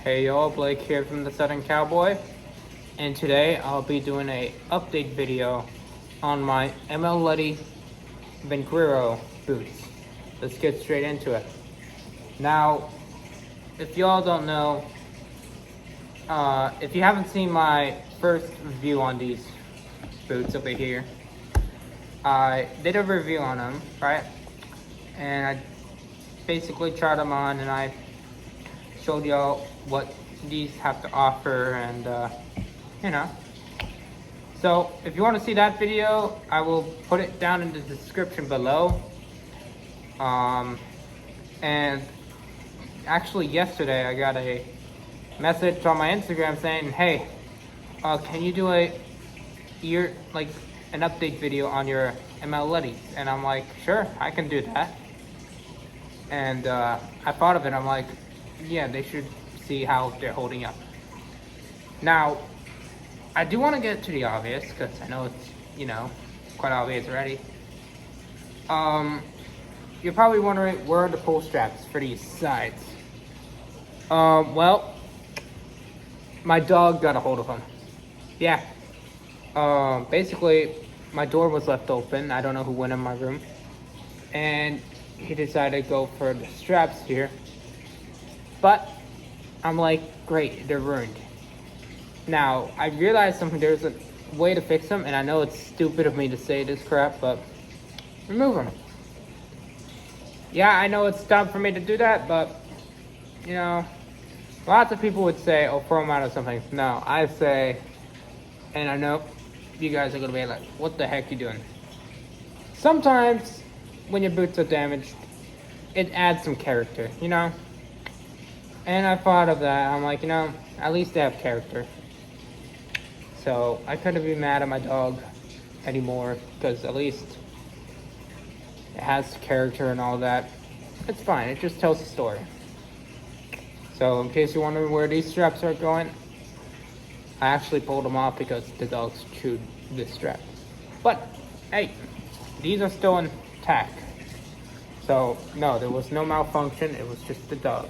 Hey y'all, Blake here from the Southern Cowboy, and today I'll be doing a update video on my M.L.Leddys Vaquero boots. Let's get straight into it. Now, if y'all don't know, if you haven't seen my first review on these boots over here, I did a review on them, right? And I basically tried them on and I showed y'all what these have to offer, and you know. So if you want to see that video, I will put it down in the description below. And actually yesterday I got a message on my Instagram saying, hey, can you do an update video on your M.L.Leddys? And I'm like, sure, I can do that. And I thought of it, I'm like, yeah, they should see how they're holding up. Now, I do want to get to the obvious, because I know it's, quite obvious already. You're probably wondering, where are the pull straps for these sides? Well, my dog got a hold of them. Yeah. Basically, my door was left open. I don't know who went in my room. And he decided to go for the straps here. But I'm like, great, they're ruined. Now, I realized there's a way to fix them, and I know it's stupid of me to say this crap, but remove them. Yeah, I know it's dumb for me to do that, but, lots of people would say, oh, throw them out or something. No, I say, and I know you guys are going to be like, what the heck are you doing? Sometimes, when your boots are damaged, it adds some character, And I thought of that. I'm like, at least they have character. So I couldn't be mad at my dog anymore, because at least it has character and all that. It's fine. It just tells a story. So in case you're wondering where these straps are going, I actually pulled them off because the dogs chewed this strap. But hey, these are still intact. So no, there was no malfunction. It was just the dog,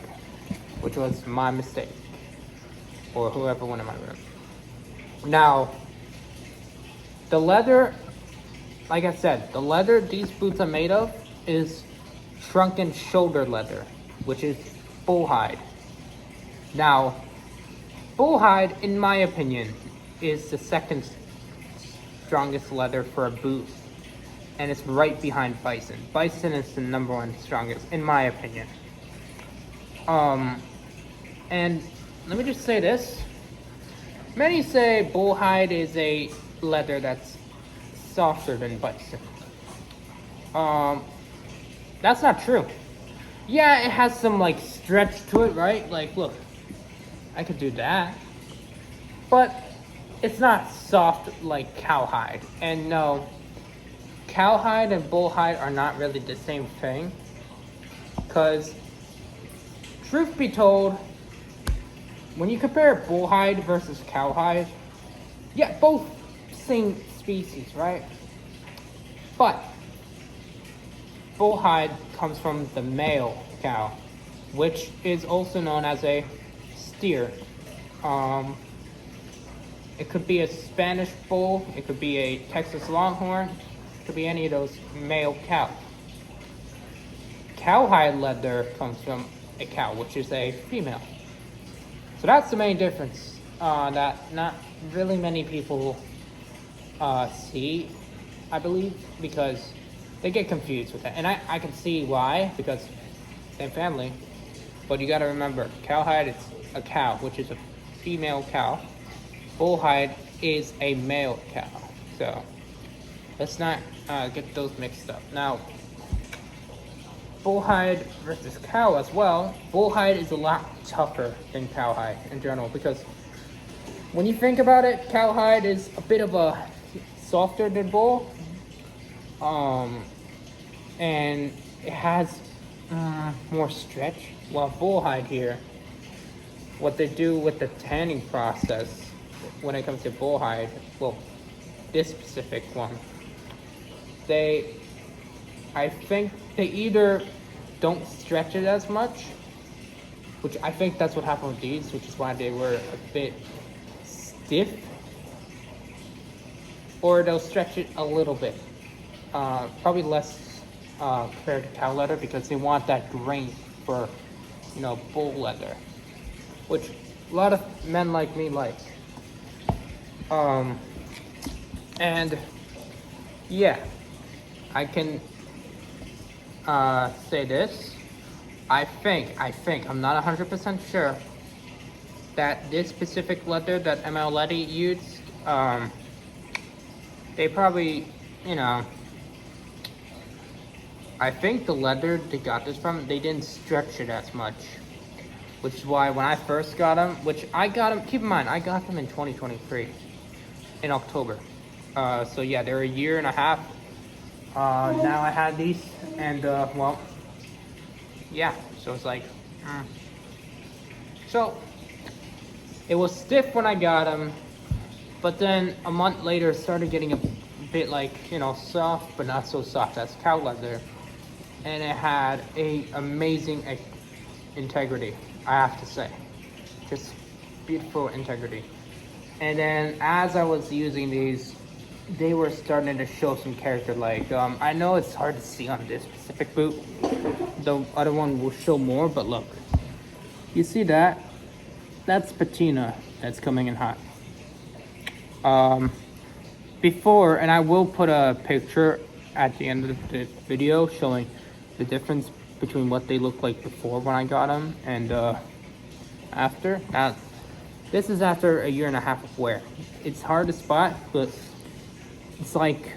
which was my mistake, or whoever went in my room. Now, the leather, like I said, the leather these boots are made of is shrunken shoulder leather, which is bull hide. Now, bull hide, in my opinion, is the second strongest leather for a boot, and it's right behind bison. Bison is the number one strongest, in my opinion. And let me just say this. Many say bull hide is a leather that's softer than bison. That's not true. Yeah, it has some stretch to it, right? Like, look, I could do that. But it's not soft like cowhide. And no, cowhide and bull hide are not really the same thing. Because, truth be told, when you compare bull hide versus cowhide, yeah, both same species, right? But bull hide comes from the male cow, which is also known as a steer. It could be a Spanish bull, it could be a Texas Longhorn, it could be any of those male cows. Cowhide leather comes from a cow, which is a female. So that's the main difference that not really many people see, I believe, because they get confused with that. And I can see why, because same family. But you gotta remember, cowhide is a cow, which is a female cow. Bullhide is a male cow. So let's not get those mixed up. Now, bullhide versus cow as well. Bullhide is a lot tougher than cowhide in general, because when you think about it, cowhide is a bit of a softer than bull, and it has more stretch. While bullhide here, what they do with the tanning process when it comes to bullhide, well, this specific one, I think they either don't stretch it as much, which I think that's what happened with these, which is why they were a bit stiff. Or they'll stretch it a little bit. Probably less compared to cow leather because they want that grain for, bull leather, which a lot of men like me like. And yeah, I can say this. I think, I'm not 100% sure that this specific leather that M.L.Leddys used, they probably, I think the leather they got this from, they didn't stretch it as much. Which is why when I first got them, which I got them, keep in mind, I got them in 2023, in October. So yeah, they're a year and a half. Now I had these, and well, yeah, so it's like, So, it was stiff when I got them, but then a month later it started getting a bit like, soft, but not so soft as cow leather. And it had a amazing integrity, I have to say. Just beautiful integrity. And then as I was using these, they were starting to show some character. Like, I know it's hard to see on this specific boot. The other one will show more, but look. You see that? That's patina that's coming in hot. Before, and I will put a picture at the end of the video showing the difference between what they look like before when I got them and after. Now, this is after a year and a half of wear. It's hard to spot, but it's like,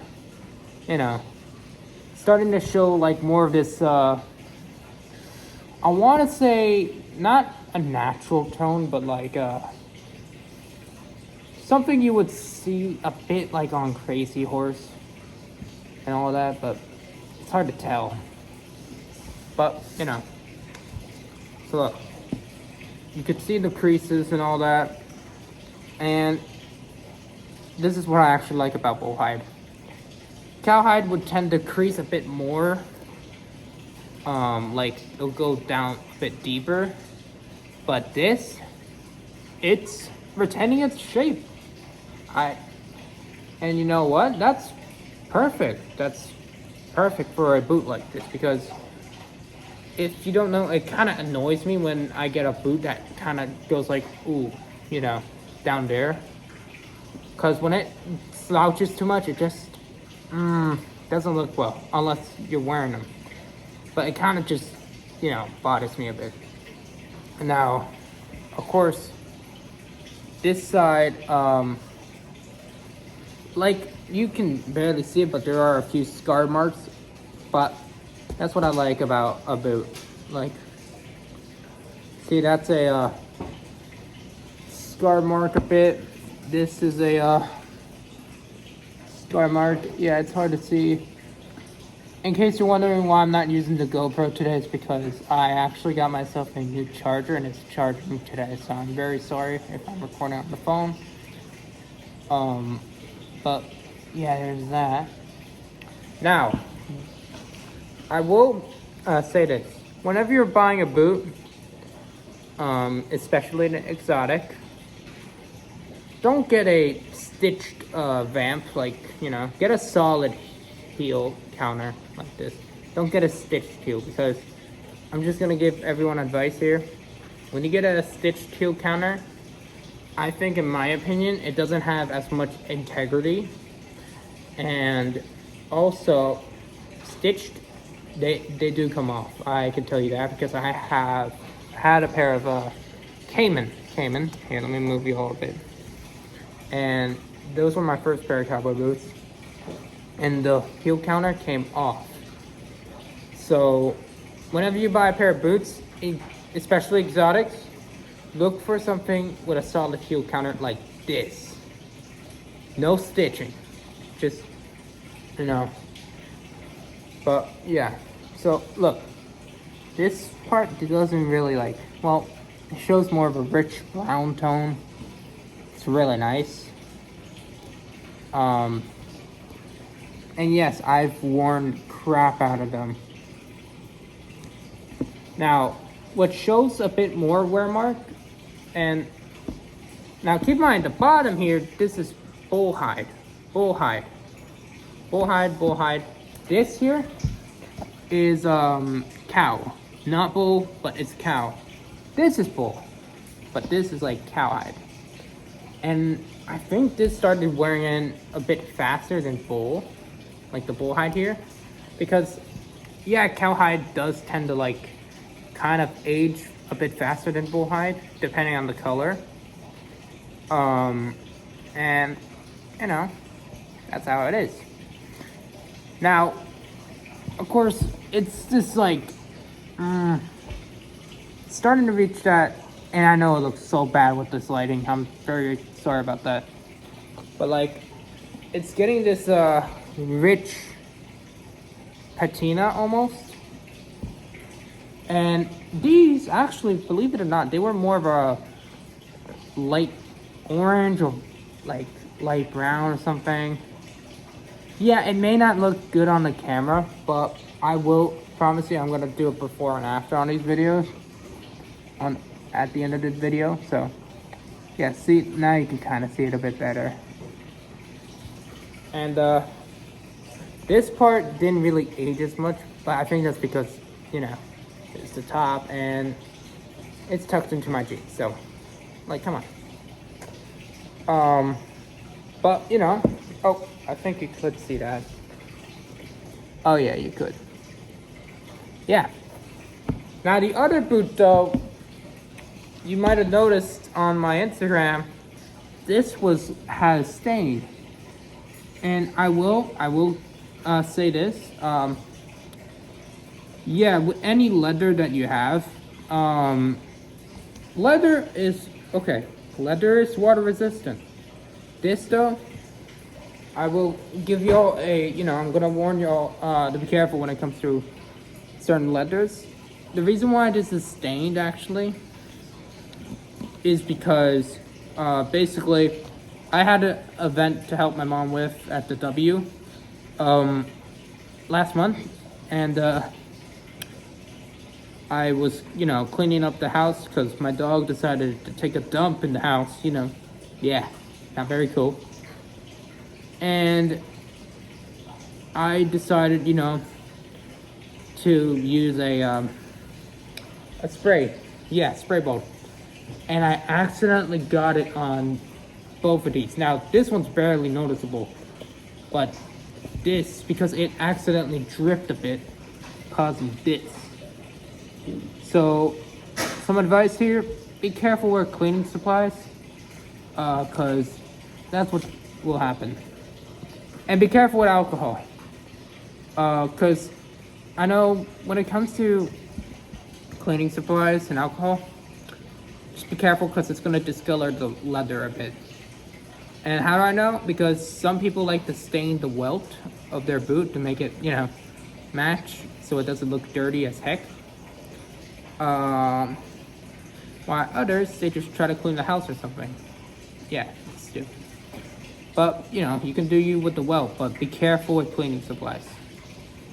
starting to show like more of this, I want to say not a natural tone, but like something you would see a bit like on Crazy Horse and all that, but it's hard to tell. But, so look, you could see the creases and all that, and this is what I actually like about bullhide. Cowhide would tend to crease a bit more, like it'll go down a bit deeper, but this, it's retaining its shape. And you know what? That's perfect. That's perfect for a boot like this, because if you don't know, it kind of annoys me when I get a boot that kind of goes like, ooh, down there. Because when it slouches too much, it just doesn't look well, unless you're wearing them. But it kind of just, bothers me a bit. Now, of course, this side, like, you can barely see it, but there are a few scar marks. But that's what I like about a boot. Like, see, that's a scar mark a bit. This is a scar mark. Yeah, it's hard to see. In case you're wondering why I'm not using the GoPro today, it's because I actually got myself a new charger and it's charging today. So I'm very sorry if I'm recording on the phone. But yeah, there's that. Now, I will say this. Whenever you're buying a boot, especially an exotic, don't get a stitched vamp, like, get a solid heel counter like this. Don't get a stitched heel, because I'm just gonna give everyone advice here. When you get a stitched heel counter, I think, in my opinion, it doesn't have as much integrity. And also, stitched, they do come off. I can tell you that because I have had a pair of Cayman. Here, let me move you all a bit. And those were my first pair of cowboy boots. And the heel counter came off. So whenever you buy a pair of boots, especially exotics, look for something with a solid heel counter like this. No stitching, just, but yeah. So look, this part doesn't really it shows more of a rich brown tone. It's really nice. And yes, I've worn crap out of them. Now, what shows a bit more wear mark. And now keep in mind, the bottom here, this is bull hide. Bull hide. Bull hide, bull hide. This here is cow. Not bull, but it's cow. This is bull, but this is like cowhide. And I think this started wearing in a bit faster than bull, like the bull hide here. Because, yeah, cowhide does tend to like kind of age a bit faster than bull hide, depending on the color. And, you know, that's how it is. Now, of course, it's just like, starting to reach that, and I know it looks so bad with this lighting. I'm very sorry about that. But like, it's getting this rich patina almost. And these actually, believe it or not, they were more of a light orange or like light brown or something. Yeah, it may not look good on the camera, but I will promise you I'm gonna do a before and after on these videos at the end of this video. So yeah, see, now you can kind of see it a bit better. And this part didn't really age as much, but I think that's because, you know, it's the top and it's tucked into my jeans, so like, come on. But you know, oh, I think you could see that. Oh yeah, you could. Yeah. Now the other boot though, you might have noticed on my Instagram, this has stained. And I will say this, yeah, with any leather that you have, leather is okay. Leather is water resistant. This though, I will give y'all I'm gonna warn y'all to be careful when it comes to certain leathers. The reason why this is stained actually is because basically I had an event to help my mom with at the W last month, and I was, cleaning up the house because my dog decided to take a dump in the house, yeah, not very cool. And I decided, to use a spray, spray bottle. And I accidentally got it on both of these. Now, this one's barely noticeable, but this, because it accidentally dripped a bit, causing this. So, some advice here, be careful with cleaning supplies, because that's what will happen. And be careful with alcohol, because I know when it comes to cleaning supplies and alcohol, just be careful because it's going to discolor the leather a bit. And how do I know? Because some people like to stain the welt of their boot to make it, match so it doesn't look dirty as heck. While others, they just try to clean the house or something. Yeah, it's stupid. But, you can do you with the welt, but be careful with cleaning supplies.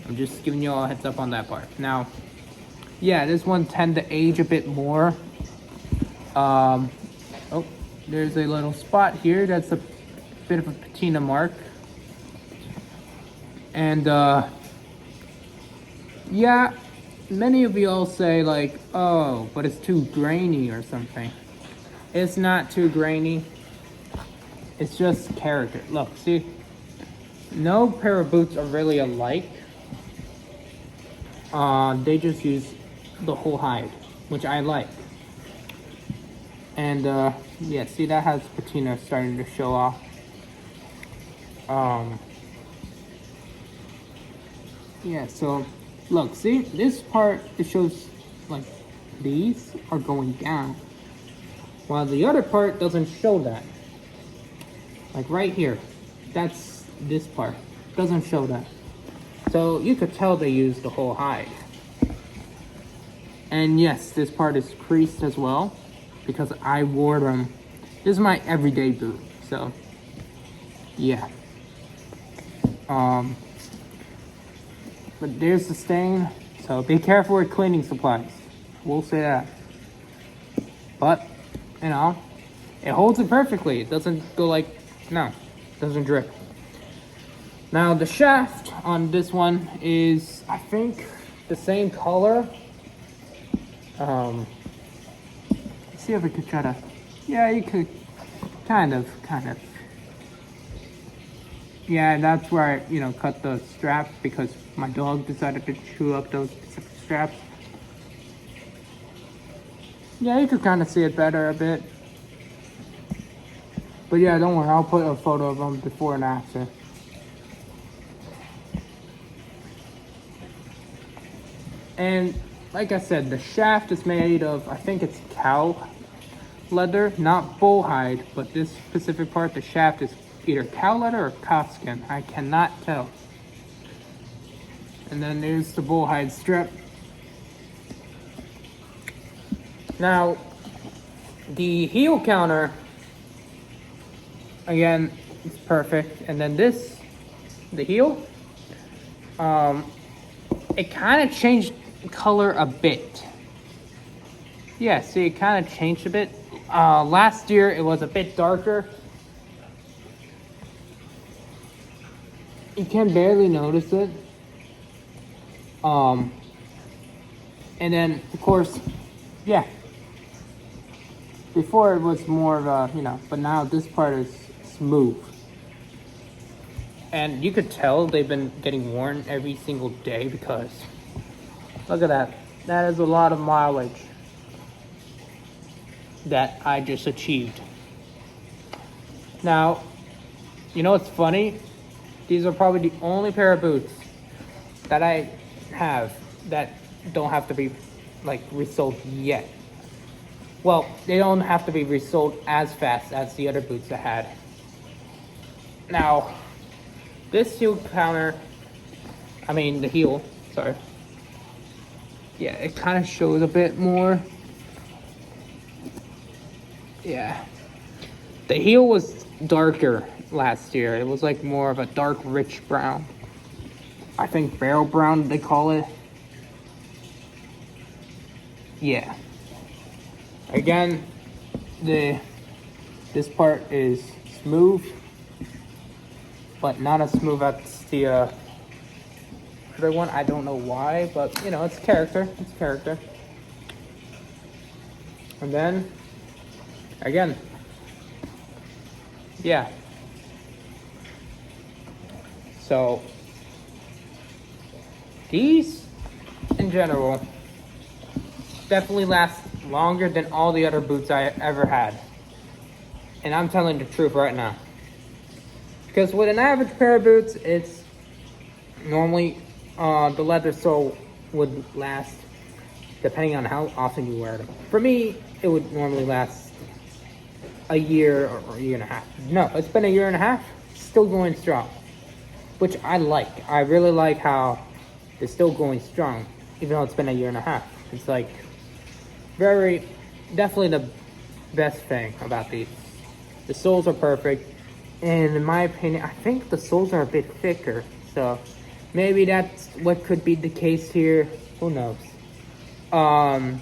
I'm just giving you all a heads up on that part. Now, yeah, this one tend to age a bit more. Oh, there's a little spot here that's a bit of a patina mark. And, yeah, many of you all say like, oh, but it's too grainy or something. It's not too grainy. It's just character. Look, see, no pair of boots are really alike. They just use the whole hide, which I like. And yeah, see, that has patina starting to show off. Yeah, so look, see, this part, it shows like these are going down, while the other part doesn't show that. Like right here, that's this part, doesn't show that. So you could tell they used the whole hide. And yes, this part is creased as well, because I wore them. This is my everyday boot, so yeah. But there's the stain, so be careful with cleaning supplies. We'll say that. But, you know, it holds it perfectly. It doesn't go like, no, it doesn't drip. Now the shaft on this one is, I think, the same color. Let's see if we could try to, yeah, you could, kind of. Yeah, that's where I, cut the strap because my dog decided to chew up those straps. Yeah, you could kind of see it better a bit. But yeah, don't worry, I'll put a photo of them before and after. And like I said, the shaft is made of, I think it's cow leather, not bull hide, but this specific part, the shaft is either cow leather or cow skin. I cannot tell. And then there's the bull hide strap. Now, the heel counter, again, it's perfect. And then this, the heel, it kind of changed color a bit. Yeah, see, it kind of changed a bit. Last year, it was a bit darker. You can barely notice it. And then, of course, yeah. Before it was more of a, but now this part is smooth. And you could tell they've been getting worn every single day because, look at that. That is a lot of mileage that I just achieved. Now, you know what's funny? These are probably the only pair of boots that I have that don't have to be resold yet. Well, they don't have to be resold as fast as the other boots I had. Now, this heel counter, the heel, sorry. Yeah, it kind of shows a bit more. Yeah. The heel was darker last year. It was like more of a dark, rich brown. I think barrel brown, they call it. Yeah. Again, this part is smooth, but not as smooth as the other one. I don't know why, but it's character. It's character. And then, again, yeah. So, these, in general, definitely last longer than all the other boots I ever had. And I'm telling the truth right now. Because with an average pair of boots, it's normally the leather sole would last, depending on how often you wear them. For me, it would normally last a year or a year and a half. No, it's been a year and a half, still going strong. Which I like. I really like how it's still going strong, even though it's been a year and a half. It's like definitely the best thing about these. The soles are perfect, and in my opinion, I think the soles are a bit thicker, so maybe that's what could be the case here. Who knows? And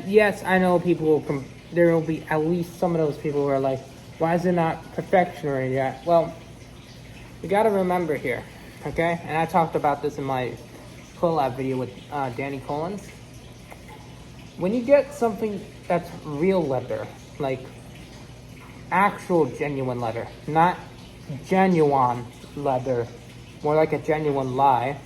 yes, I know there will be at least some of those people who are like, why is it not perfection or yet? Well, you gotta remember here, okay? And I talked about this in my collab video with Danny Collins. When you get something that's real leather, like actual genuine leather, not genuine leather, more like a genuine lie.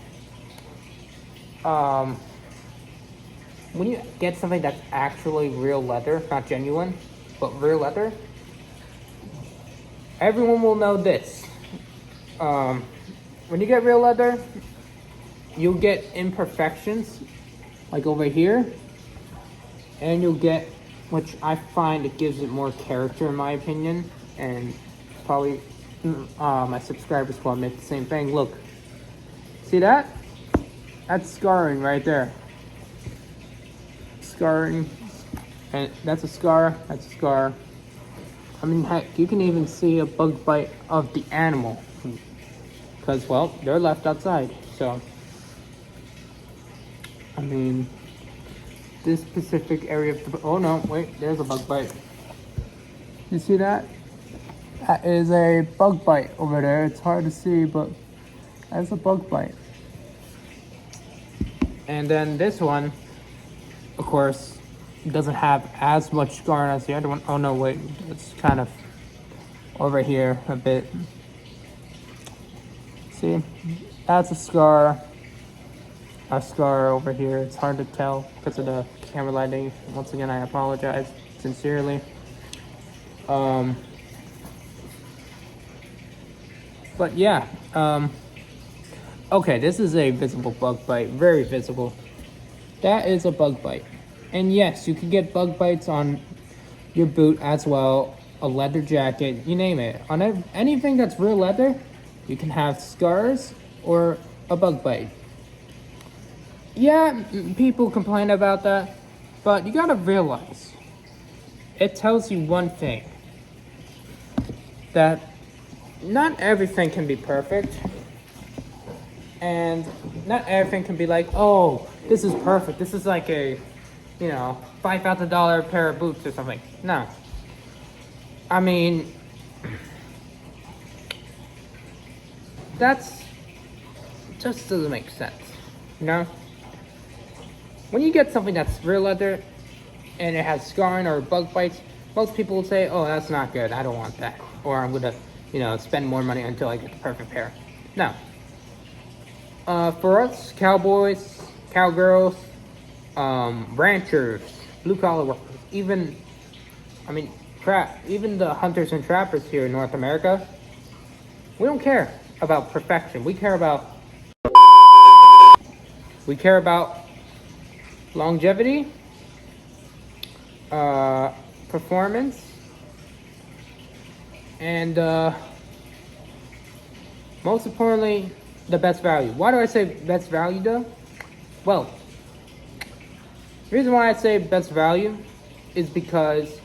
When you get something that's actually real leather, not genuine, but real leather, everyone will know this. When you get real leather, you'll get imperfections, like over here, and you'll get, which I find it gives it more character in my opinion, and probably my subscribers will admit the same thing. Look, see that? That's scarring right there. Scarring, and that's a scar, that's a scar. Heck, you can even see a bug bite of the animal, because, well, they're left outside, so, this specific area of the, oh no, wait, there's a bug bite. You see that? That is a bug bite over there. It's hard to see, but that's a bug bite. And then this one, of course, doesn't have as much scar as the other one. Oh no, wait, it's kind of over here a bit. See, that's a scar over here. It's hard to tell because of the camera lighting. Once again, I apologize sincerely. But yeah, okay, this is a visible bug bite, very visible. That is a bug bite. And yes, you can get bug bites on your boot as well, a leather jacket, you name it. On anything that's real leather, you can have scars or a bug bite. Yeah, people complain about that, but you gotta realize, it tells you one thing, that not everything can be perfect, and not everything can be like, oh, this is perfect, this is like a, you know, $5,000 pair of boots or something. No. I mean, that's just doesn't make sense, you know? When you get something that's real leather and it has scarring or bug bites, most people will say, oh, that's not good, I don't want that. Or I'm gonna, you know, spend more money until I get the perfect pair. No. For us, cowboys, cowgirls, ranchers, blue collar workers, even, I mean, crap, even the hunters and trappers here in North America, we don't care about perfection. We care about longevity, performance, and most importantly, the best value. Why do I say best value though? Well, the reason why I say best value is because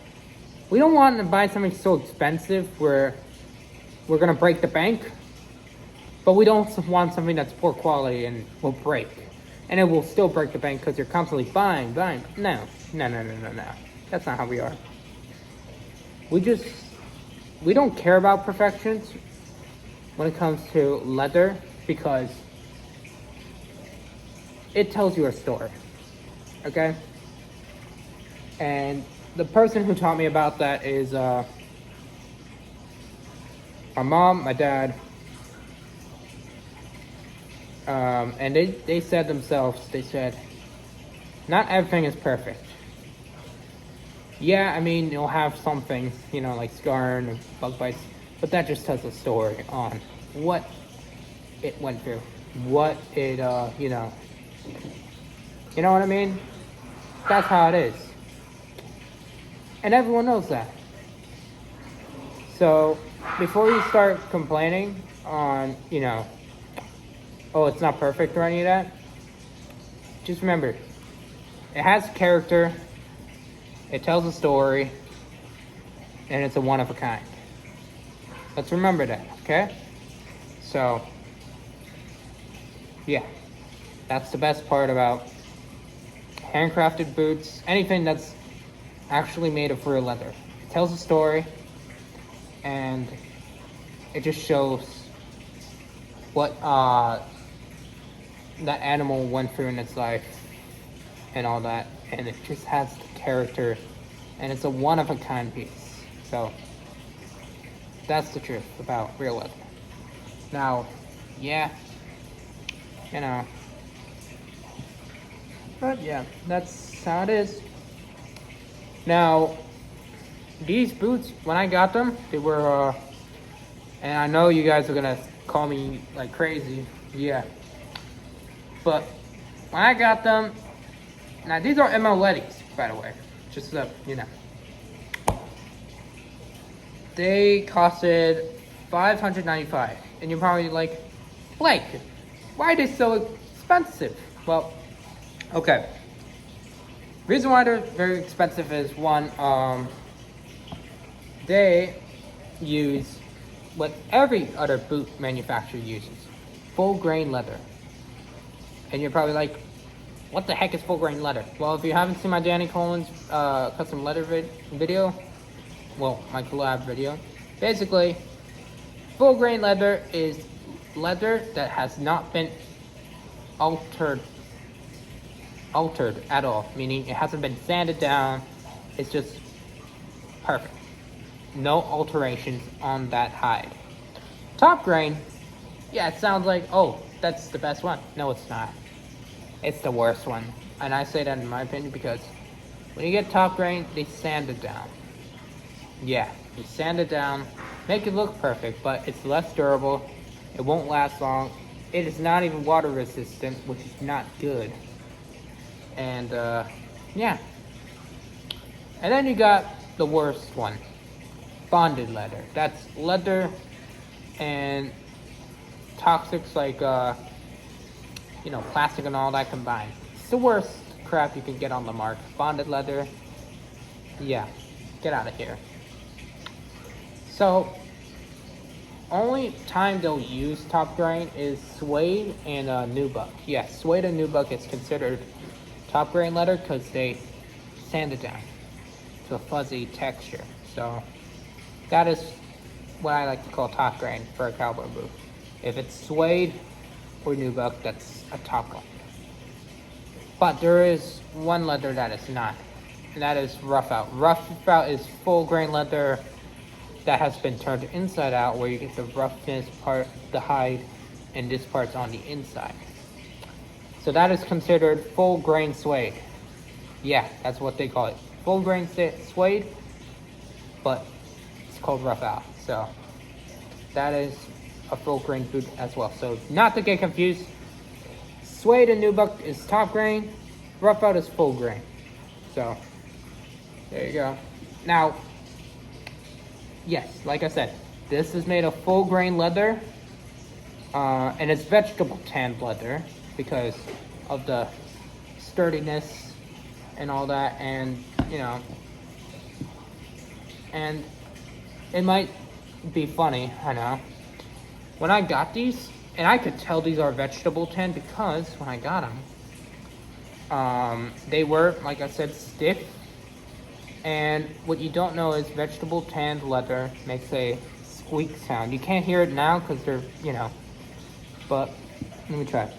we don't want to buy something so expensive where we're gonna break the bank, but we don't want something that's poor quality and will break. And it will still break the bank because you're constantly buying. No. That's not how we are. We don't care about perfections when it comes to leather because it tells you a story, okay? And the person who taught me about that is my mom, my dad, and they said themselves, they said, not everything is perfect. Yeah, I mean, you'll have some things, you know, like scarring and bug bites, but that just tells a story on what it went through, what it, you know what I mean? That's how it is. And everyone knows that. So, before you start complaining on, you know, oh, it's not perfect or any of that, just remember, it has character, it tells a story, and it's a one of a kind. Let's remember that, okay? So, yeah, that's the best part about handcrafted boots, anything that's actually made of real leather. It tells a story, and it just shows what that animal went through in its life and all that, and it just has the character, and it's a one-of-a-kind piece. So that's the truth about real leather. Now, yeah, you know, but yeah, that's how it is. Now, these boots, when I got them, they were, and I know you guys are gonna call me like crazy, yeah. But when I got them, now these are M.L.Leddys, by the way, just so you know. They costed $595, and you're probably like, Blake, why are they so expensive? Well, okay. Reason why they're very expensive is one, they use what every other boot manufacturer uses, full grain leather. And you're probably like, what the heck is full grain leather? Well, if you haven't seen my Danny Collins custom leather video, well, my collab video, basically, full grain leather is leather that has not been altered at all, meaning it hasn't been sanded down. It's just perfect. No alterations on that hide. Top grain, yeah, it sounds like, oh, that's the best one. No, it's not. It's the worst one. And I say that in my opinion because when you get top grain, they sand it down. Yeah, you sand it down, make it look perfect, but it's less durable. It won't last long. It is not even water resistant, which is not good. And yeah. And then you got the worst one, bonded leather. That's leather and toxics like plastic and all that combined. It's the worst crap you can get on the market. Bonded leather, yeah, get out of here. So only time they'll use top grain is suede and nubuck. Yes, suede and nubuck is considered top grain leather because they sand it down to a fuzzy texture. So that is what I like to call top grain for a cowboy boot. If it's suede or nubuck, that's a top grain. But there is one leather that is not, and that is rough out. Rough out is full grain leather that has been turned inside out, where you get the roughness part, the hide, and this part's on the inside. So that is considered full grain suede. Yeah, that's what they call it. Full grain suede, but it's called rough out. So that is a full grain boot as well. So not to get confused, suede and nubuck is top grain, rough out is full grain. So there you go. Now, yes, like I said, this is made of full grain leather, and it's vegetable tanned leather because of the sturdiness and all that, and and it might be funny, I know. When I got these, and I could tell these are vegetable tanned because when I got them, they were, like I said, stiff. And what you don't know is vegetable tanned leather makes a squeak sound. You can't hear it now because they're, but let me try.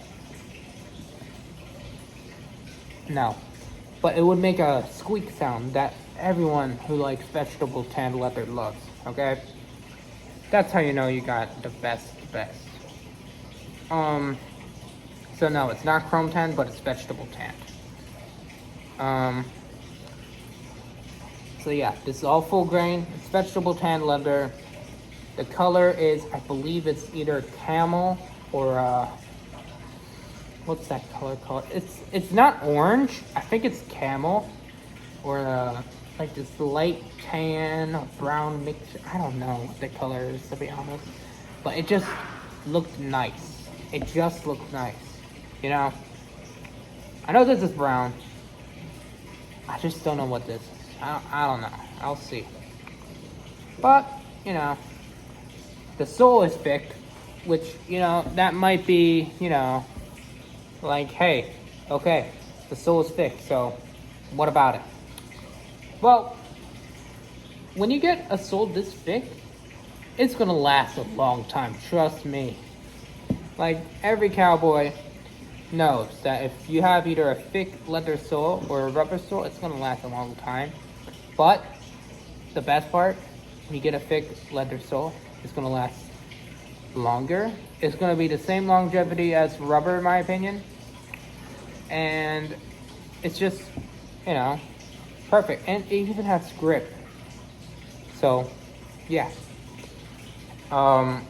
No, but it would make a squeak sound that everyone who likes vegetable tanned leather loves, okay? That's how you know you got the best. So no, it's not chrome tanned, but it's vegetable tanned. So yeah, this is all full grain. It's vegetable tanned leather. The color is, I believe it's either camel or what's that color called? It's not orange. I think it's camel or like this light tan or brown mixture. I don't know what the color is, to be honest. But it just looked nice. It just looked nice. I know this is brown. I just don't know what this is. I don't know. I'll see. But, the sole is thick, which, that might be, like, hey, okay, the sole is thick, so what about it? Well, when you get a sole this thick, it's gonna last a long time, trust me. Like, every cowboy knows that if you have either a thick leather sole or a rubber sole, it's gonna last a long time. But the best part, when you get a thick leather sole, it's gonna last longer. It's gonna be the same longevity as rubber, in my opinion. And it's just, perfect. And it even has grip. So, yeah. And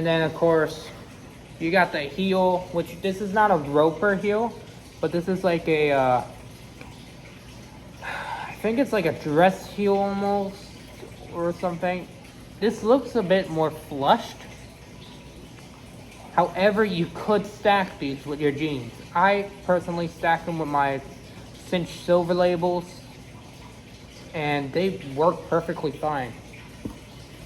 then of course, you got the heel, which this is not a roper heel, but this is like a, I think it's like a dress heel almost, or something. This looks a bit more flushed. However, you could stack these with your jeans. I personally stack them with my cinch silver labels, and they work perfectly fine.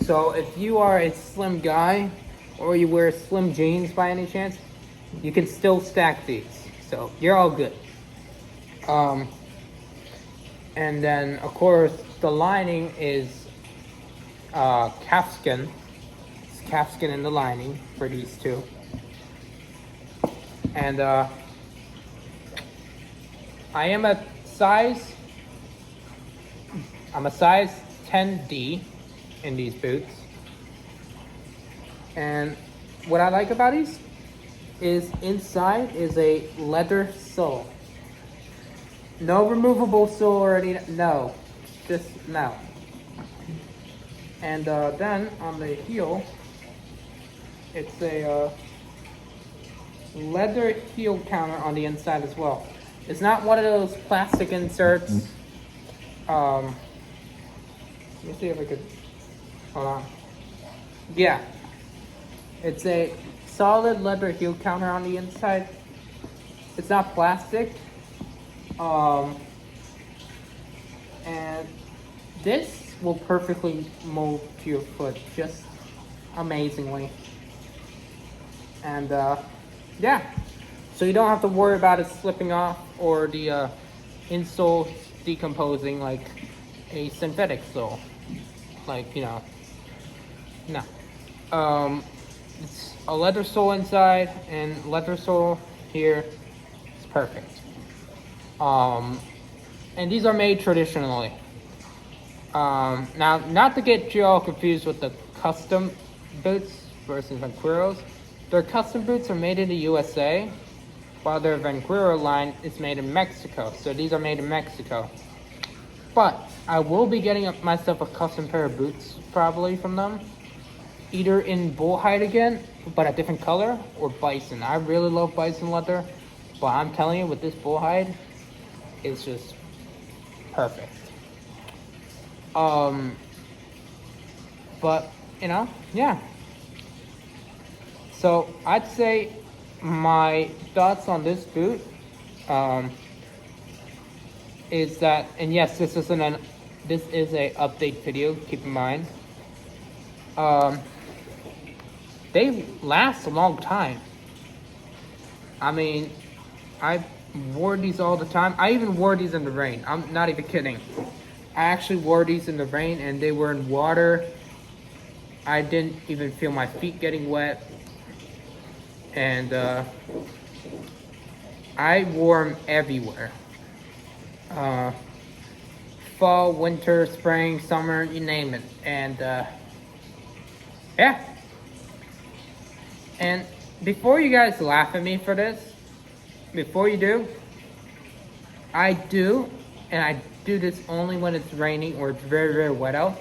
So if you are a slim guy, or you wear slim jeans by any chance, you can still stack these. So you're all good. Um, and then of course the lining is calfskin. It's calfskin in the lining for these two. And I am a size. I'm a size 10D in these boots. And what I like about these is inside is a leather sole. No removable sole or anything. No, just no. And then on the heel, it's a leather heel counter on the inside as well. It's not one of those plastic inserts. Let me see if I could. Hold on. Yeah, it's a solid leather heel counter on the inside. It's not plastic. And this will perfectly mold to your foot just amazingly. And yeah, so you don't have to worry about it slipping off or the insole decomposing like a synthetic sole. Like, you know, no. It's a leather sole inside and leather sole here. It's perfect. And these are made traditionally. Now, not to get you all confused with the custom boots versus Vaqueros. Their custom boots are made in the USA, while their Vaquero line is made in Mexico. So these are made in Mexico. But I will be getting myself a custom pair of boots probably from them. Either in bull hide again, but a different color, or bison. I really love bison leather, but I'm telling you, with this bull hide, it's just perfect. But you know, yeah. So I'd say my thoughts on this boot is that, and yes, this is a update video. Keep in mind, they last a long time. I mean, I wore these all the time. I even wore these in the rain. I'm not even kidding. I actually wore these in the rain and they were in water. I didn't even feel my feet getting wet. And I wore them everywhere. Fall, winter, spring, summer, you name it. And yeah. And before you guys laugh at me for this, before you do, I do this only when it's raining or it's very, very wet out.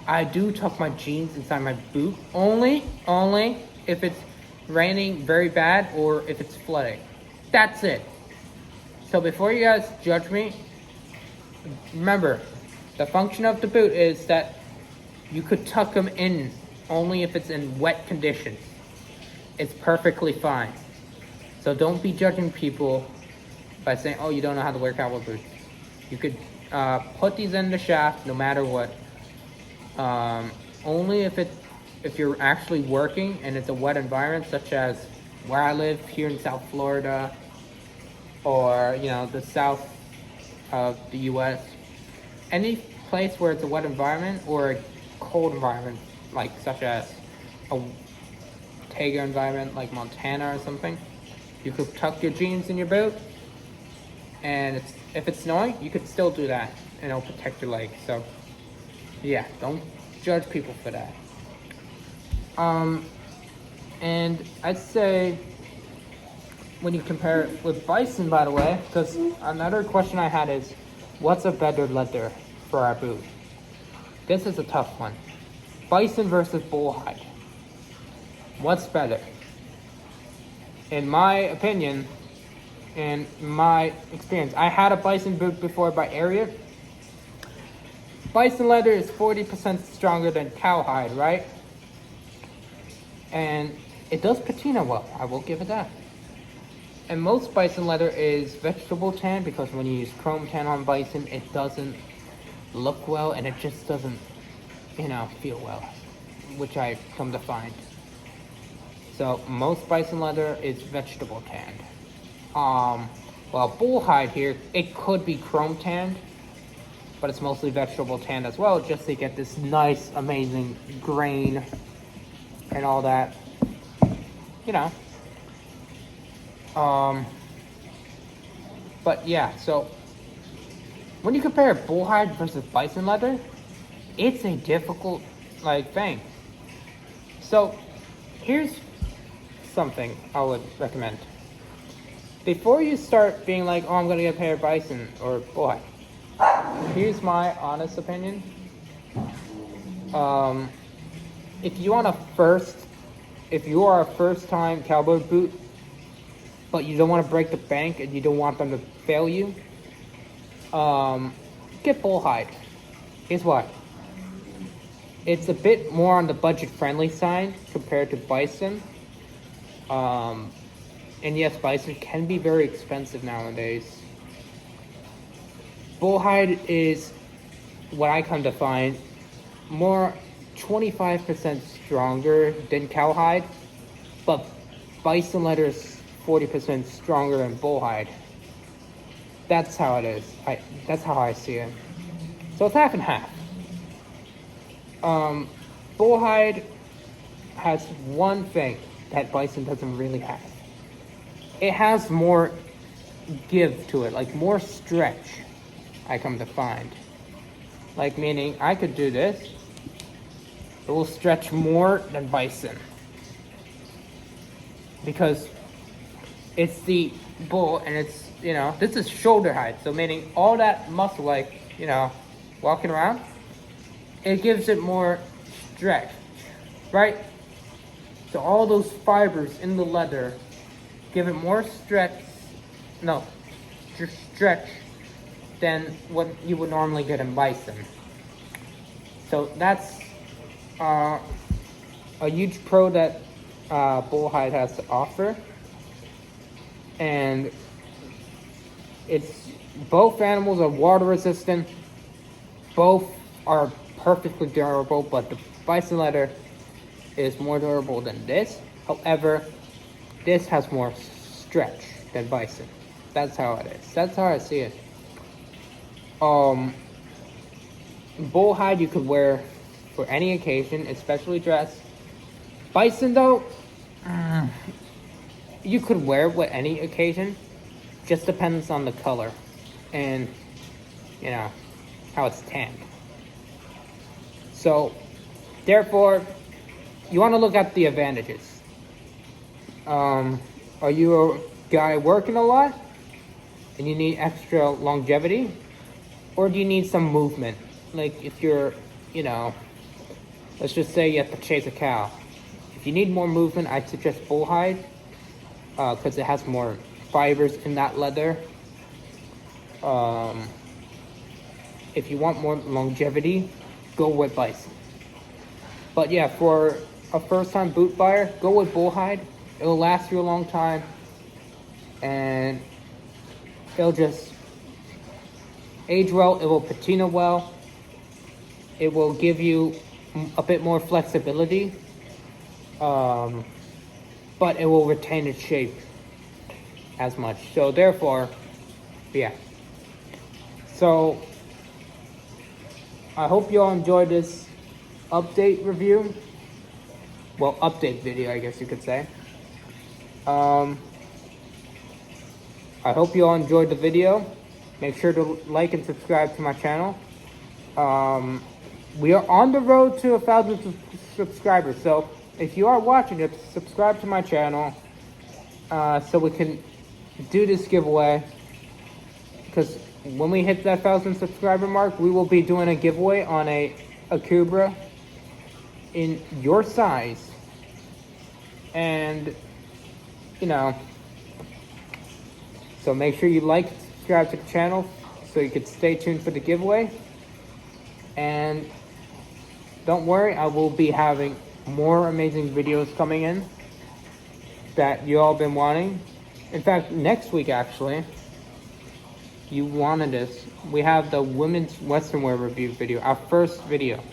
I do tuck my jeans inside my boot, only if it's raining very bad or if it's flooding. That's it. So before you guys judge me, remember, the function of the boot is that you could tuck them in only if it's in wet conditions. It's perfectly fine. So don't be judging people by saying, oh, you don't know how to wear cowboy boots. You could put these in the shaft no matter what. Only if you're actually working and it's a wet environment, such as where I live here in South Florida, or you know, the south of the US. Any place where it's a wet environment or a cold environment, like such as a Taiga environment like Montana or something, you could tuck your jeans in your boot, and if it's snowing, you could still do that and it'll protect your legs. So yeah, don't judge people for that. And I'd say when you compare it with bison, by the way, because another question I had is, what's a better leather for our boot? This is a tough one. Bison versus bullhide. What's better? In my opinion, in my experience, I had a bison boot before by area. Bison leather is 40% stronger than cowhide, right? And it does patina well, I will give it that. And most bison leather is vegetable tan, because when you use chrome tan on bison, it doesn't look well and it just doesn't, you know, feel well, which I come to find. So most bison leather is vegetable tanned. Well, bullhide here, it could be chrome tanned, but it's mostly vegetable tanned as well, just to get this nice, amazing grain and all that, you know. But yeah, so when you compare bullhide versus bison leather, it's a difficult thing. So here's something I would recommend. Before you start being like, oh, I'm gonna get a pair of bison or bullhide, here's my honest opinion. If you are a first time cowboy boot, but you don't want to break the bank and you don't want them to fail you, get bullhide. Here's why. It's a bit more on the budget friendly side compared to bison. And yes, bison can be very expensive nowadays. Bullhide is, what I come to find, more 25% stronger than cowhide, but bison leather is 40% stronger than bullhide. That's how it is. That's how I see it. So it's half and half. Bullhide has one thing that bison doesn't really have. It has more give to it, like more stretch, I come to find. Like, meaning I could do this, it will stretch more than bison. Because it's the bull and it's, this is shoulder height. So meaning all that muscle, walking around, it gives it more stretch, right? So all those fibers in the leather give it more stretch than what you would normally get in bison. So that's a huge pro that bullhide has to offer. And it's, both animals are water resistant, both are perfectly durable, but the bison leather is more durable than this. However, this has more stretch than bison. That's how it is. That's how I see it. Bullhide you could wear for any occasion, especially dress. Bison though, you could wear it with any occasion. Just depends on the color and how it's tanned. So therefore, you want to look at the advantages. Are you a guy working a lot and you need extra longevity? Or do you need some movement? Like if you're, let's just say you have to chase a cow. If you need more movement, I'd suggest bullhide, because it has more fibers in that leather. If you want more longevity, go with bison. But yeah, for a first-time boot buyer, go with bullhide. It'll last you a long time, and it'll just age well. It will patina well. It will give you a bit more flexibility, but it will retain its shape as much. So therefore, yeah. So I hope you all enjoyed this update review. Well, update video, I guess you could say. I hope you all enjoyed the video. Make sure to like and subscribe to my channel. We are on the road to 1,000 subscribers. So if you are watching it, subscribe to my channel so we can do this giveaway. Because when we hit that 1,000 subscriber mark, we will be doing a giveaway on a Cobra in your size. And so make sure you like and subscribe to the channel so you can stay tuned for the giveaway. And don't worry, I will be having more amazing videos coming in that you all been wanting. In fact, next week actually, you wanted this. We have the women's western wear review video, our first video.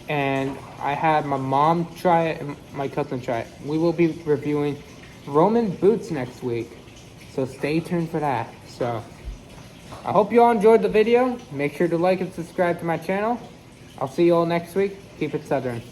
And I had my mom try it and my cousin try it. We will be reviewing Roman boots next week. So stay tuned for that. So I hope you all enjoyed the video. Make sure to like and subscribe to my channel. I'll see you all next week. Keep it Southern.